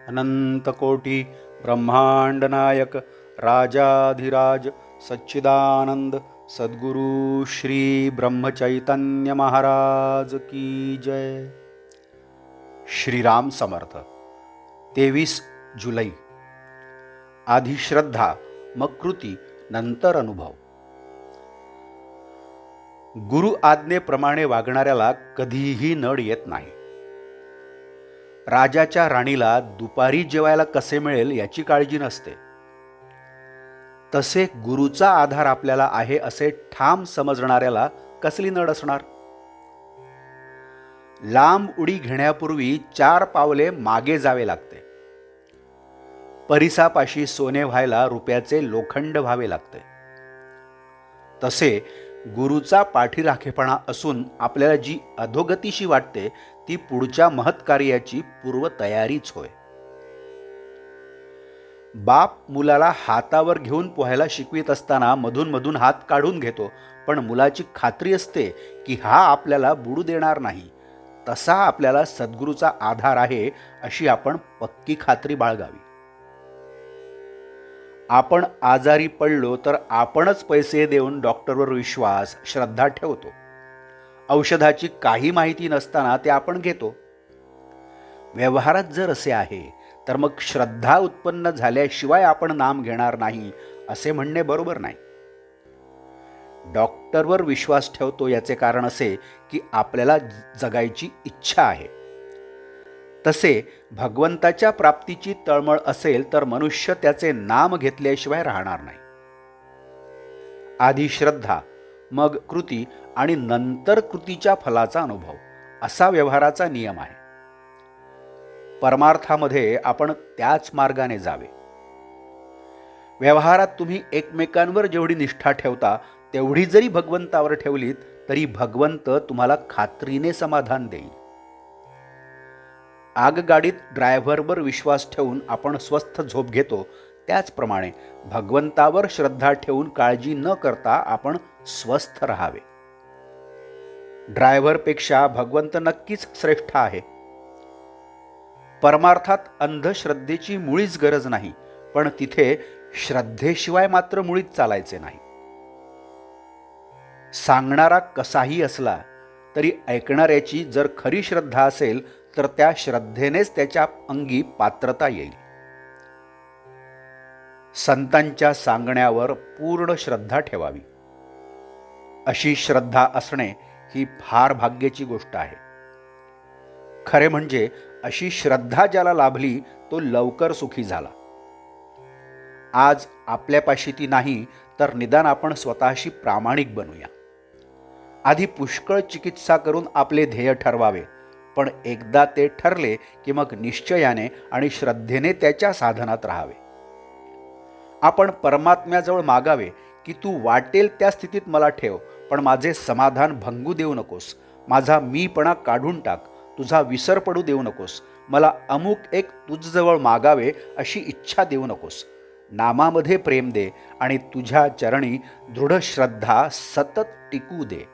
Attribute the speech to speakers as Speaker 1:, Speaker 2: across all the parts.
Speaker 1: अनंतकोटी ब्रह्मांड नायक राजाधिराज सच्चिदानंद सद्गुरु श्री ब्रह्मचैतन्य महाराज की जय। श्रीराम समर्थ। 23 जुलै। आधी श्रद्धा मग कृती नंतर अनुभव। गुरु आज्ञेप्रमाणे वागणाऱ्याला कधीही नड येत नाही। राजाच्या राणीला दुपारी जेवायला कसे मिळेल याची काळजी नसते, तसे गुरुचा आधार आपल्याला आहे असे ठाम समजणाऱ्याला कसली नड असणार। लांब उडी घेण्यापूर्वी 4 पावले मागे जावे लागते। परिसापाशी सोने व्हायला रुपयाचे लोखंड व्हावे लागते। तसे गुरुचा पाठीराखेपणा असून आपल्याला जी अधोगतीशी वाटते ती पुढच्या महत्कार्याची पूर्वतयारीच होय। बाप मुलाला हातावर घेऊन पोहायला शिकवित असताना मधून मधून हात काढून घेतो, पण मुलाची खात्री असते की हा आपल्याला बुडू देणार नाही। तसा आपल्याला सद्गुरूचा आधार आहे अशी आपण पक्की खात्री बाळगावी। आपण आजारी पडलो तर आपणच पैसे देऊन डॉक्टरवर विश्वास श्रद्धा ठेवतो। औषधाची काही माहिती नसताना ते आपण घेतो। व्यवहारात जर असे आहे तर मग श्रद्धा उत्पन्न झाल्याशिवाय आपण नाम घेणार नाही असे म्हणणे बरोबर नाही। डॉक्टरवर विश्वास ठेवतो याचे कारण असे की आपल्याला जगायची इच्छा आहे। तसे भगवंताच्या प्राप्तीची तळमळ असेल तर मनुष्य त्याचे नाम घेतल्याशिवाय राहणार नाही। आधी श्रद्धा मग कृती आणि नंतर कृतीच्या फलाचा अनुभव असा व्यवहाराचा नियम आहे। परमार्थामध्ये आपण त्याच मार्गाने जावे। व्यवहारात तुम्ही एकमेकांवर जेवढी निष्ठा ठेवता तेवढी जरी भगवंतावर ठेवलीत तरी भगवंत तुम्हाला खात्रीने समाधान देईल। आगगाडीत ड्रायव्हरवर विश्वास ठेवून आपण स्वस्थ झोप घेतो, त्याचप्रमाणे भगवंतावर श्रद्धा ठेवून काळजी न करता आपण स्वस्थ राहावे। ड्रायव्हरपेक्षा भगवंत नक्कीच श्रेष्ठ आहे। परमार्थात अंधश्रद्धेची मुळीच गरज नाही, पण तिथे श्रद्धेशिवाय मात्र मुळीच चालायचे नाही। सांगणारा कसाही असला तरी ऐकणाऱ्याची जर खरी श्रद्धा असेल तर त्या श्रद्धेनेच त्याच्या अंगी पात्रता येईल। संतांच्या सांगण्यावर पूर्ण श्रद्धा ठेवावी। अशी श्रद्धा असणे ही फार भाग्याची गोष्ट आहे। खरे म्हणजे अशी श्रद्धा ज्याला लाभली तो लवकर सुखी झाला। आज आपल्यापाशी ती नाही तर निदान आपण स्वतःशी प्रामाणिक बनूया। आधी पुष्कळ चिकित्सा करून आपले ध्येय ठरवावे, पण एकदा ते ठरले की मग निश्चयाने आणि श्रद्धेने त्याच्या साधनात राहावे। आपण परमात्म्याजवळ मागावे की तू वाटेल त्या स्थितीत मला ठेव, पण माझे समाधान भंगू देऊ नकोस। माझा मीपणा काढून टाक, तुझा विसर पडू देऊ नकोस। मला अमुक एक तुझजवळ मागावे अशी इच्छा देऊ नकोस। नामामध्ये प्रेम दे आणि तुझ्या चरणी दृढ श्रद्धा सतत टिकू दे।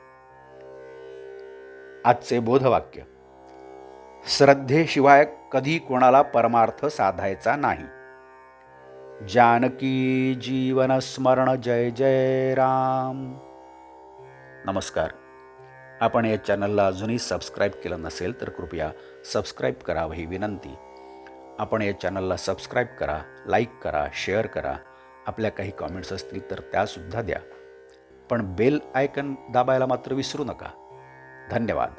Speaker 1: आजचे बोधवाक्य। श्रद्धेशिवाय कधी कोणाला परमार्थ साधायचा नाही। जानकी जीवन स्मरण जय जय राम। नमस्कार। आपण या चॅनलला अजूनही सबस्क्राईब केलं नसेल तर कृपया सबस्क्राईब करावं ही विनंती। आपण या चॅनलला सबस्क्राईब करा, लाईक करा, शेअर करा। आपल्या काही कॉमेंट्स असतील तर त्यासुद्धा द्या, पण बेल आयकन दाबायला मात्र विसरू नका। धन्यवाद।